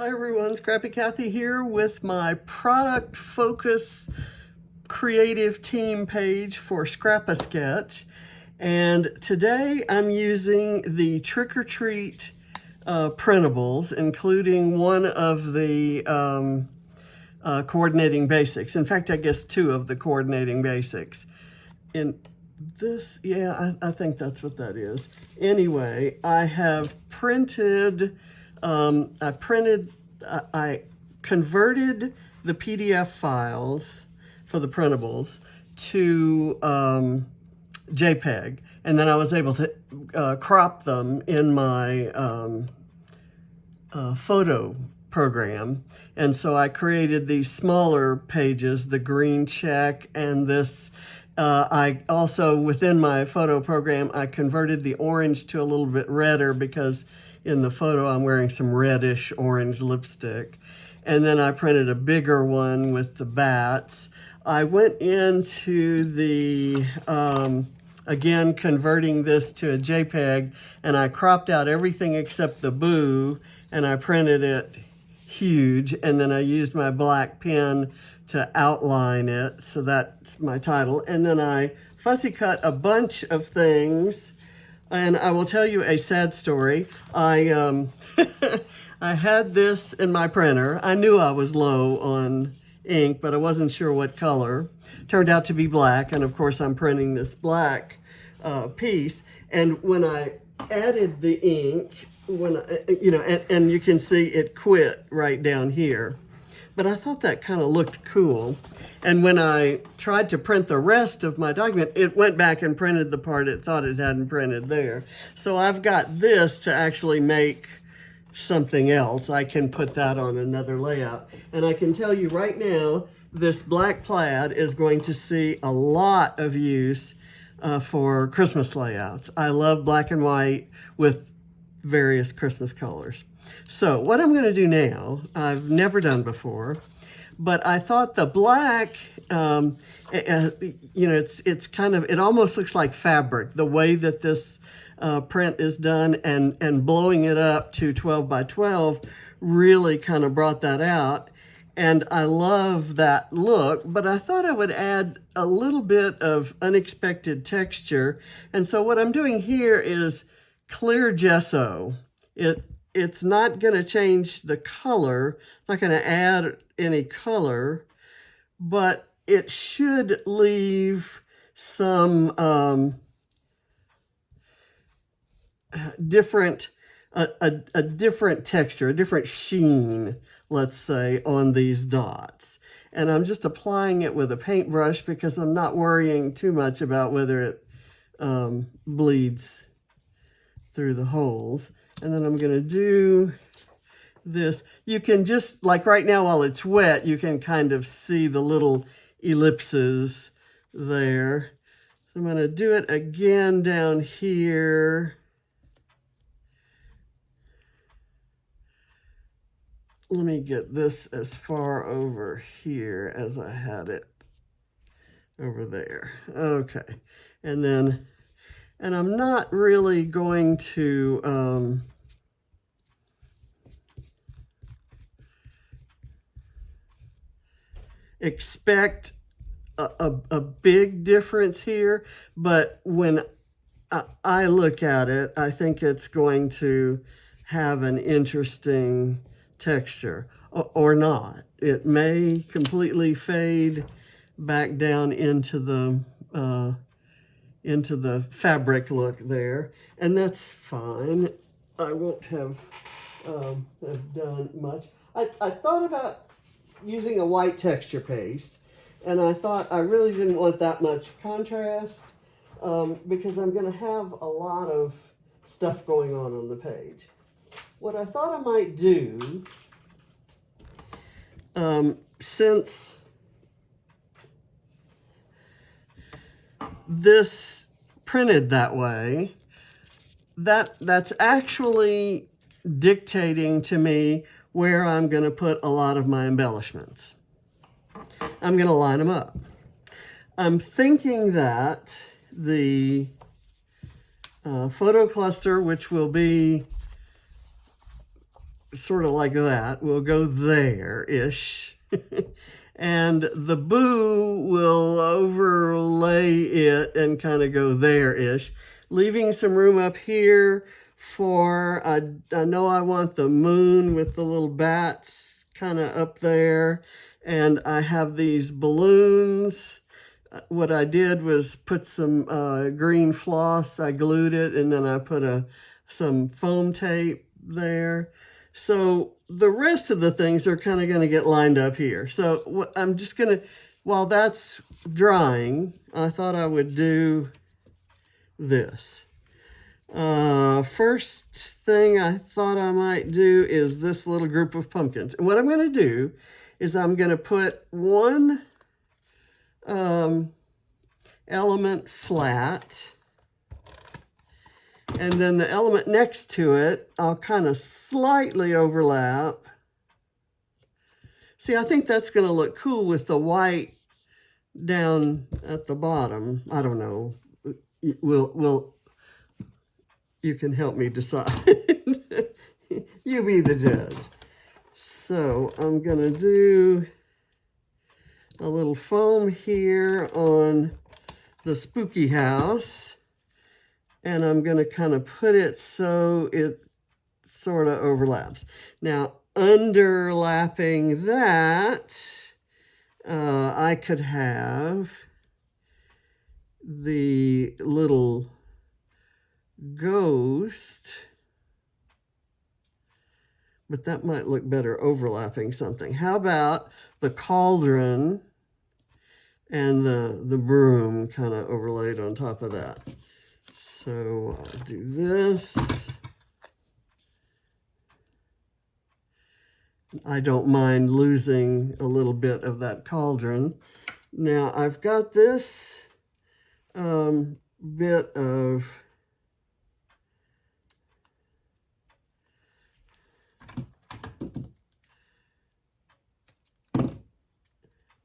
Hi everyone, Scrappy Kathy here with my product focus creative team page for Scrap-A-Sketch. And today I'm using the Trick or Treat printables, including one of the coordinating basics. In fact, I guess two of the coordinating basics. In this, yeah, I think that's what that is. Anyway, I have printed, I converted the PDF files for the printables to JPEG, and then I was able to crop them in my photo program. And so I created these smaller pages, the green check and this. I also, within my photo program, I converted the orange to a little bit redder because in the photo I'm wearing some reddish orange lipstick. And then I printed a bigger one with the bats. I went into the, again, converting this to a JPEG, and I cropped out everything except the boo, and I printed it huge, and then I used my black pen to outline it, so that's my title. And then I fussy cut a bunch of things, and I will tell you a sad story. I I had this in my printer. I knew I was low on ink, but I wasn't sure what color. Turned out to be black, and of course I'm printing this black piece. And when I added the ink, and you can see it quit right down here. But I thought that kind of looked cool. And when I tried to print the rest of my document, it went back and printed the part it thought it hadn't printed there. So I've got this to actually make something else. I can put that on another layout. And I can tell you right now, this black plaid is going to see a lot of use for Christmas layouts. I love black and white with various Christmas colors. So what I'm going to do now, I've never done before, but I thought the black, it's kind of, it almost looks like fabric, the way that this print is done, and blowing it up to 12 by 12 really kind of brought that out. And I love that look, but I thought I would add a little bit of unexpected texture. And so what I'm doing here is clear gesso. It's not going to change the color, not going to add any color, but it should leave some different texture, a different sheen, let's say, on these dots. And I'm just applying it with a paintbrush because I'm not worrying too much about whether it bleeds through the holes. And then I'm going to do this. You can just, like right now while it's wet, you can kind of see the little ellipses there. So I'm going to do it again down here. Let me get this as far over here as I had it over there. Okay. And I'm not really going to expect a big difference here, but when I look at it, I think it's going to have an interesting texture, or not. It may completely fade back down into the fabric look there, and that's fine. I won't have done much. I thought about using a white texture paste, and I thought I really didn't want that much contrast because I'm going to have a lot of stuff going on the page. What I thought I might do, since this printed that way, that's actually dictating to me where I'm going to put a lot of my embellishments. I'm going to line them up. I'm thinking that the photo cluster, which will be sort of like that, will go there-ish. And the boo will overlay it and kind of go there-ish, leaving some room up here for, I know I want the moon with the little bats kind of up there. And I have these balloons. What I did was put some green floss, I glued it, and then I put some foam tape there. So the rest of the things are kind of going to get lined up here. So I'm just going to, while that's drying, I thought I would do this. First thing I thought I might do is this little group of pumpkins. And what I'm going to do is I'm going to put one element flat, and then the element next to it, I'll kind of slightly overlap. See, I think that's going to look cool with the white down at the bottom. I don't know. You can help me decide. You be the judge. So I'm going to do a little foam here on the spooky house. And I'm going to kind of put it so it sort of overlaps. Now, underlapping that, I could have the little ghost, but that might look better overlapping something. How about the cauldron and the broom kind of overlaid on top of that? So I'll do this. I don't mind losing a little bit of that cauldron. Now I've got this bit of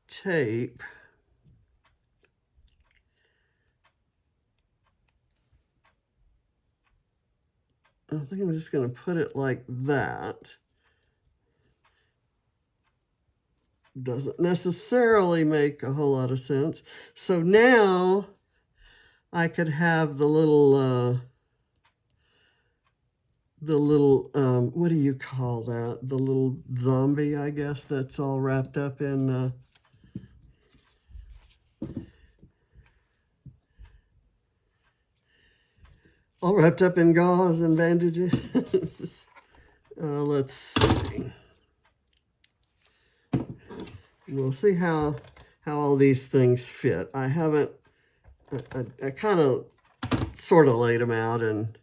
tape. I think I'm just going to put it like that. Doesn't necessarily make a whole lot of sense. So now I could have the little, what do you call that? The little zombie, I guess, that's all wrapped up in, all wrapped up in gauze and bandages. Let's see. We'll see how all these things fit. I haven't, I kind of sort of laid them out and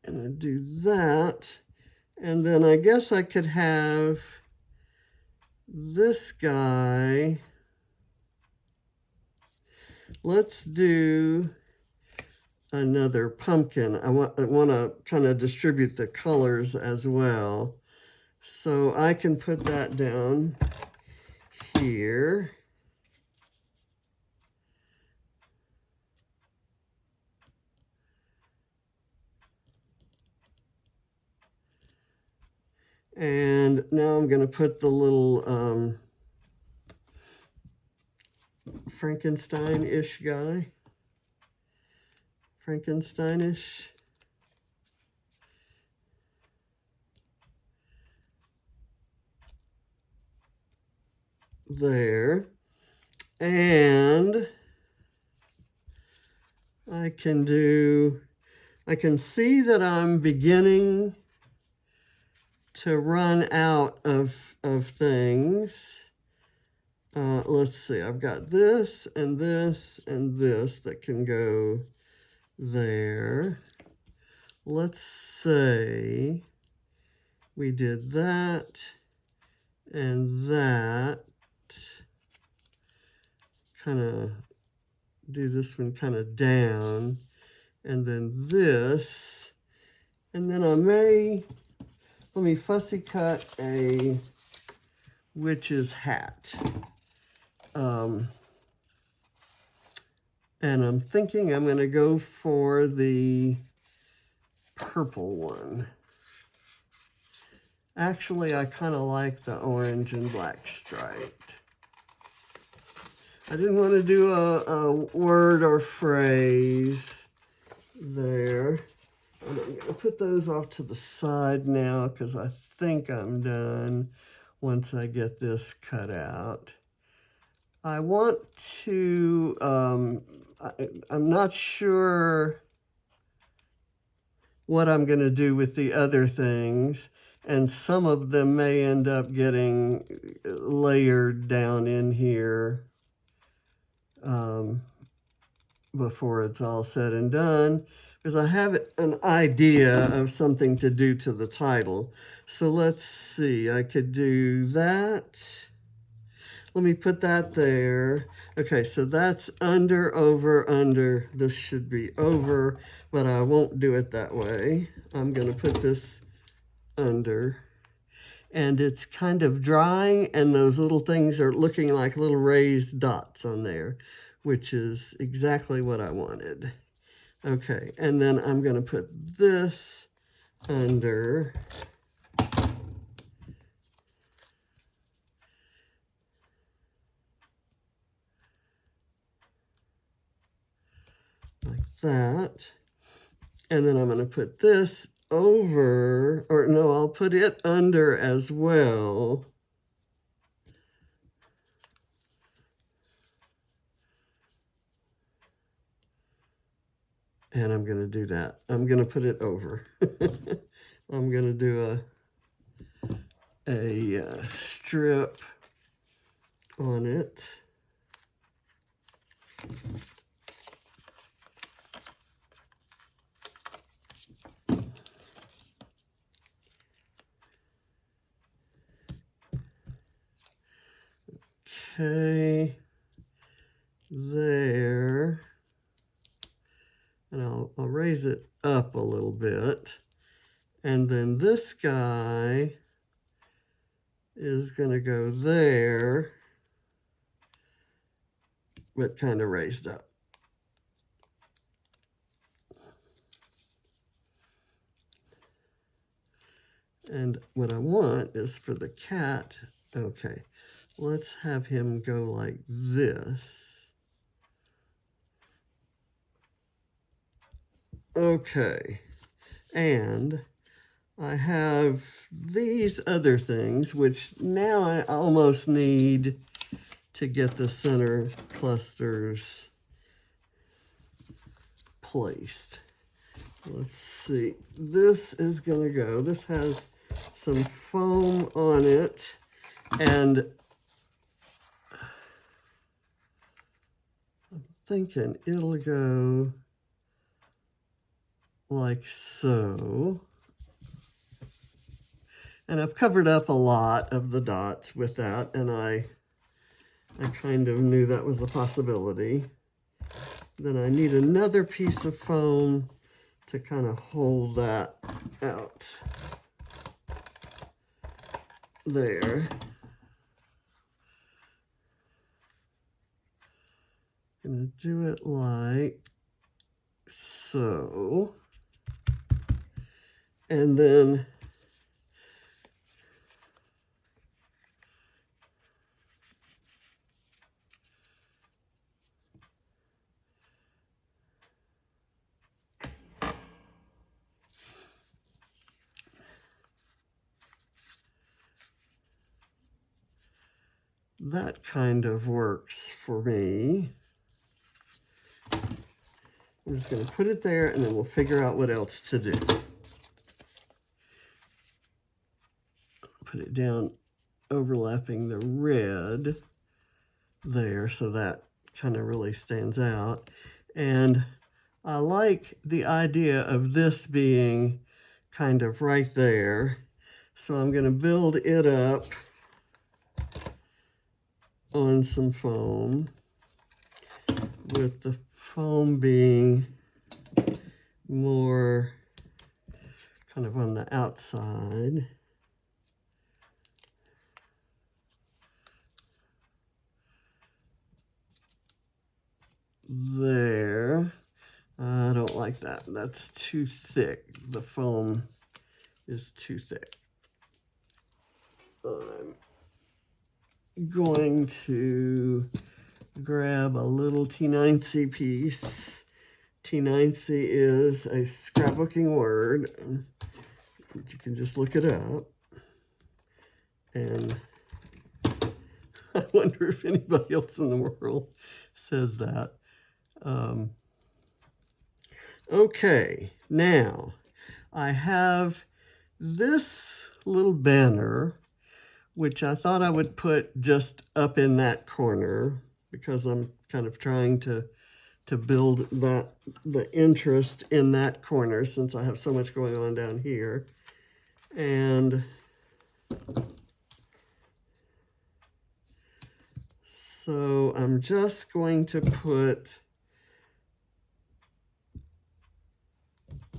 I do that. And then I guess I could have this guy. Let's do another pumpkin. I want to kind of distribute the colors as well. So I can put that down here. And now I'm going to put the little Frankenstein-ish guy. Frankenstein-ish. There. And I can see that I'm beginning to run out of things. Let's see, I've got this and this and this that can go there. Let's say we did that and that. Kind of do this one kind of down, and then this, and then I may, let me fussy cut a witch's hat. And I'm thinking I'm going to go for the purple one. Actually, I kind of like the orange and black striped. I didn't want to do a word or phrase there. And I'm going to put those off to the side now because I think I'm done once I get this cut out. I want to, I'm not sure what I'm going to do with the other things, and some of them may end up getting layered down in here before it's all said and done, because I have an idea of something to do to the title. So let's see, I could do that. Let me put that there. Okay, so that's under, over, under. This should be over, but I won't do it that way. I'm going to put this under. And it's kind of drying, and those little things are looking like little raised dots on there, which is exactly what I wanted. Okay, and then I'm going to put this under. Like that. And then I'm going to put this over, or no, I'll put it under as well. And I'm going to do that. I'm going to put it over. I'm going to do a strip on it. Okay, there. And I'll raise it up a little bit. And then this guy is going to go there, but kind of raised up. And what I want is for the cat, okay, let's have him go like this. Okay, and I have these other things, which now I almost need to get the center clusters placed. Let's see, this is gonna go, this has some foam on it, and I'm thinking it'll go like so. And I've covered up a lot of the dots with that, and I kind of knew that was a possibility. Then I need another piece of foam to kind of hold that out. There. Gonna do it like so. And then that kind of works for me. I'm just going to put it there, and then we'll figure out what else to do. Put it down, overlapping the red there, so that kind of really stands out. And I like the idea of this being kind of right there. So I'm going to build it up on some foam, with the foam being more kind of on the outside. There. I don't like that. That's too thick. The foam is too thick. I'm going to grab a little T9C piece. T9C is a scrapbooking word, but you can just look it up. And I wonder if anybody else in the world says that. Okay, now I have this little banner, which I thought I would put just up in that corner because I'm kind of trying to build the interest in that corner since I have so much going on down here. And so I'm just going to put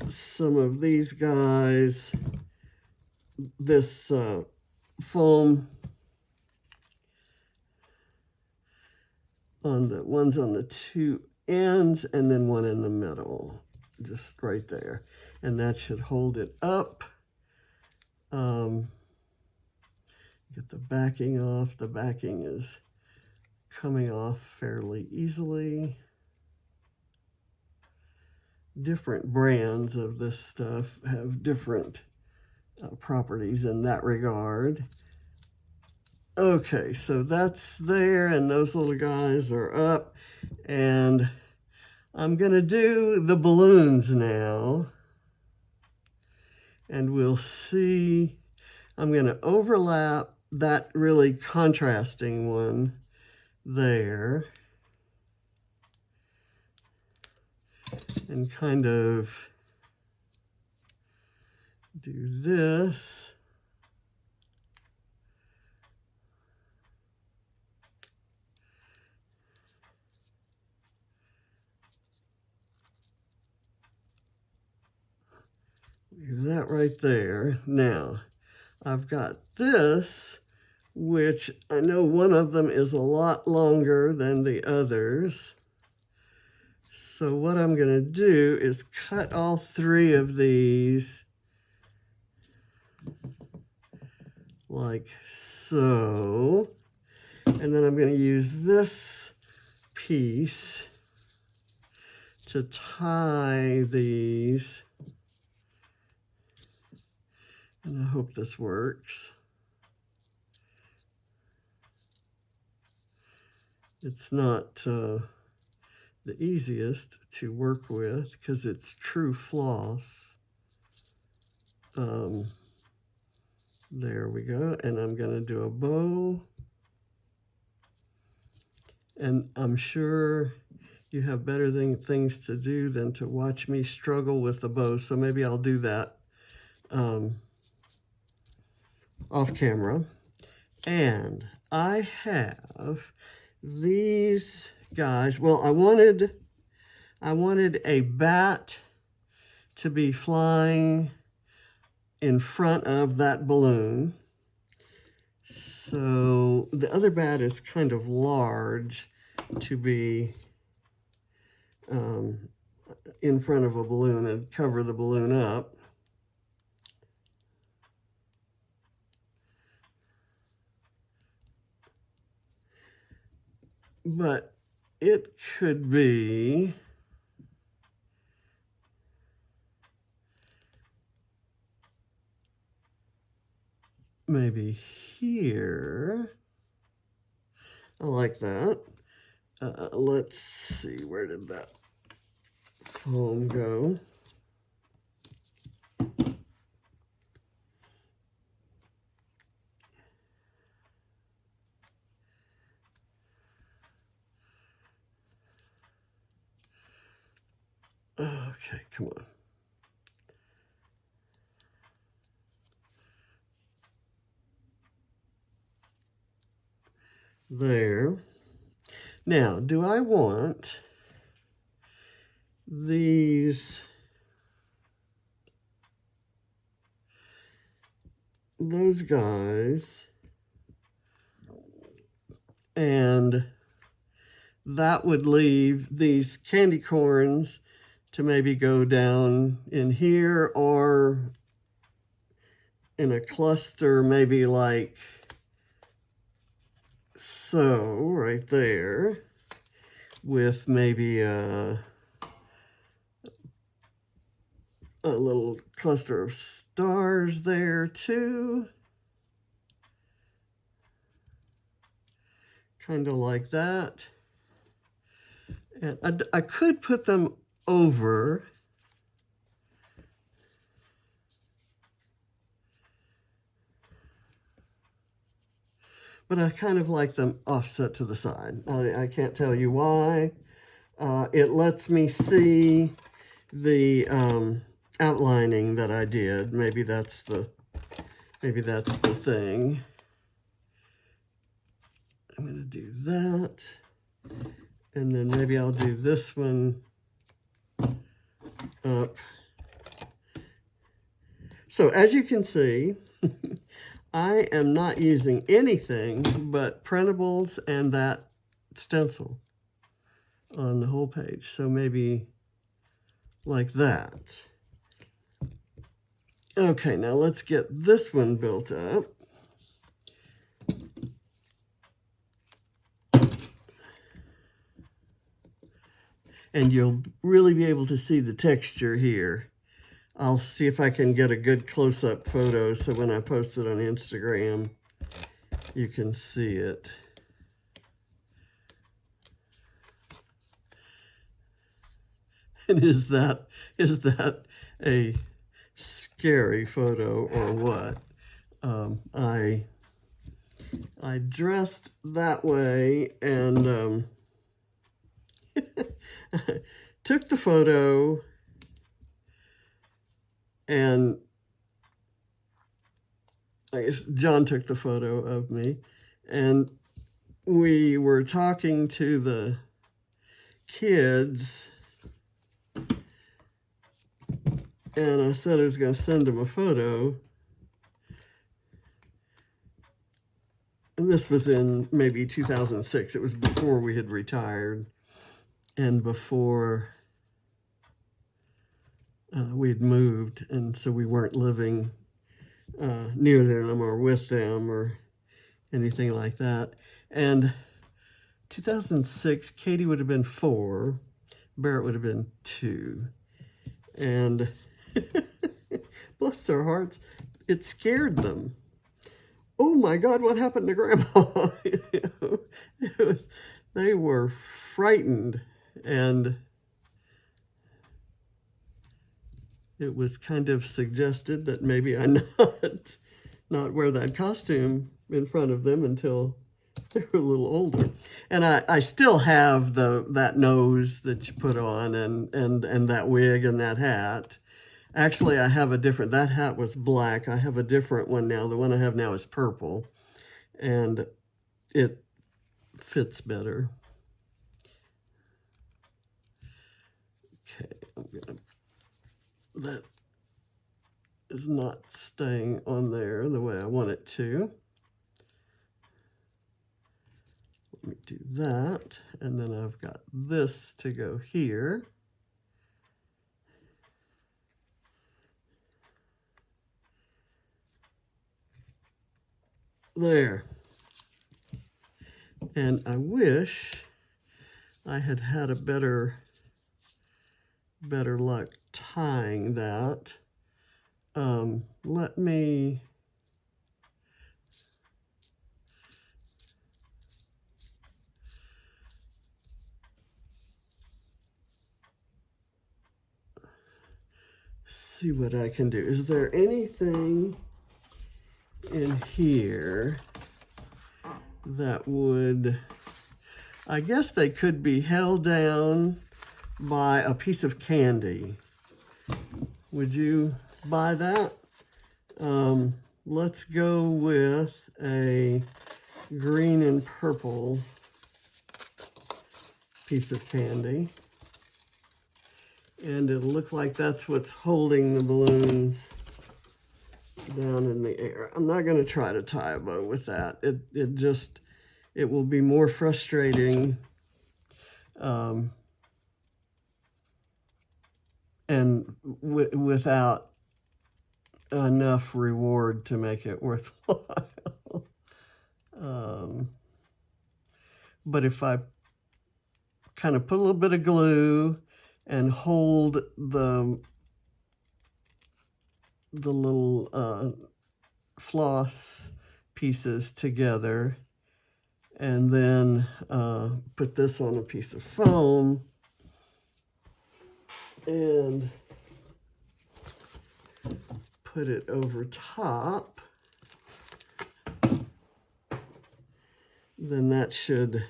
some of these guys, this foam on the ones on the two ends and then one in the middle, just right there. And that should hold it up. Get the backing off. The backing is coming off fairly easily. Different brands of this stuff have different properties in that regard. Okay, so that's there, and those little guys are up, and I'm gonna do the balloons now, and we'll see. I'm gonna overlap that really contrasting one there, and kind of do this. Leave that right there. Now, I've got this, which I know one of them is a lot longer than the others. So what I'm going to do is cut all three of these like so. And then I'm going to use this piece to tie these. And I hope this works. It's not the easiest to work with because it's true floss. There we go. And I'm going to do a bow. And I'm sure you have better things to do than to watch me struggle with the bow. So maybe I'll do that off camera. And I have these guys. Well, I wanted a bat to be flying in front of that balloon. So the other bat is kind of large to be in front of a balloon and cover the balloon up. But it could be maybe here. I like that. Let's see, where did that foam go? Okay, come on. There. Now, do I want those guys, and that would leave these candy corns to maybe go down in here or in a cluster, maybe like so, right there, with maybe a little cluster of stars there too. Kind of like that. And I could put them over. But I kind of like them offset to the side. I can't tell you why. It lets me see the outlining that I did. Maybe that's the thing. I'm going to do that. And then maybe I'll do this one up. So as you can see, I am not using anything but printables and that stencil on the whole page. So maybe like that. Okay, now let's get this one built up. And you'll really be able to see the texture here. I'll see if I can get a good close-up photo so when I post it on Instagram, you can see it. And is that a scary photo or what? I dressed that way and took the photo, and I guess John took the photo of me, and we were talking to the kids, and I said I was going to send them a photo. And this was in maybe 2006. It was before we had retired and before we had moved, and so we weren't living near them or with them or anything like that. And 2006, Katie would have been 4, Barrett would have been 2. And bless their hearts, it scared them. Oh my God, what happened to Grandma? They were frightened, and it was kind of suggested that maybe I not wear that costume in front of them until they were a little older. And I still have that nose that you put on and that wig and that hat. Actually, I have a different, that hat was black. I have a different one now. The one I have now is purple, and it fits better. Okay, that is not staying on there the way I want it to. Let me do that, and then I've got this to go here. There. And I wish I had had a better luck tying that. Let me see what I can do. Is there anything in here that would, I guess they could be held down by a piece of candy. Would you buy that? Let's go with a green and purple piece of candy. And it'll look like that's what's holding the balloons down in the air. I'm not going to try to tie a bow with that. It will be more frustrating and without enough reward to make it worthwhile. But if I kind of put a little bit of glue and hold the little floss pieces together, and then put this on a piece of foam and put it over top, then that should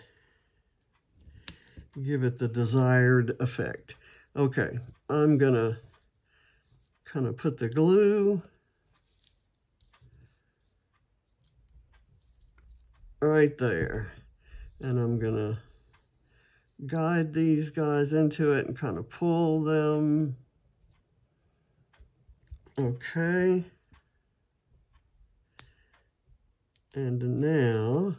give it the desired effect. Okay, I'm gonna kind of put the glue right there, and I'm gonna guide these guys into it and kind of pull them. Okay, and now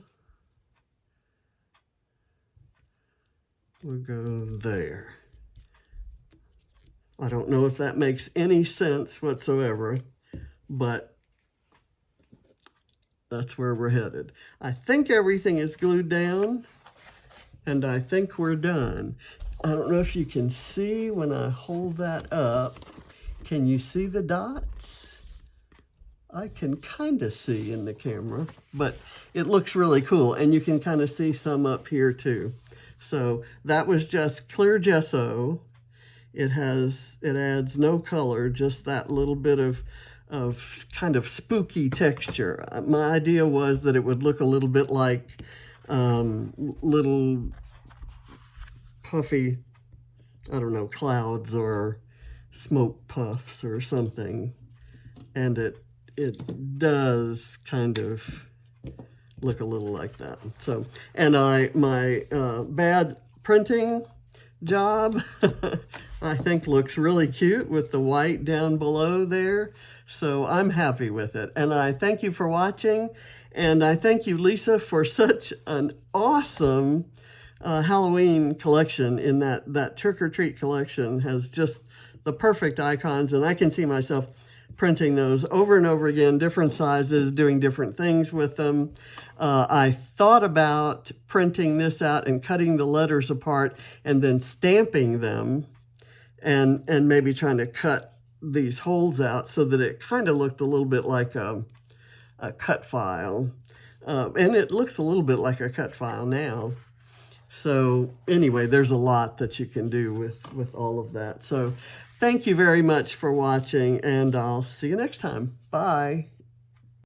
we'll go there. I don't know if that makes any sense whatsoever, but that's where we're headed. I think everything is glued down, and I think we're done. I don't know if you can see when I hold that up. Can you see the dots? I can kind of see in the camera, but it looks really cool, and you can kind of see some up here too. So that was just clear gesso. It adds no color, just that little bit of kind of spooky texture. My idea was that it would look a little bit like little puffy, I don't know, clouds or smoke puffs or something. And it does kind of look a little like that. So, and my bad printing job I think looks really cute with the white down below there. So I'm happy with it. And I thank you for watching. And I thank you, Lisa, for such an awesome Halloween collection. In that Trick or Treat collection has just the perfect icons. And I can see myself printing those over and over again, different sizes, doing different things with them. I thought about printing this out and cutting the letters apart and then stamping them, and maybe trying to cut these holes out so that it kind of looked a little bit like a cut file. And it looks a little bit like a cut file now. So anyway, there's a lot that you can do with all of that. So thank you very much for watching, and I'll see you next time. Bye.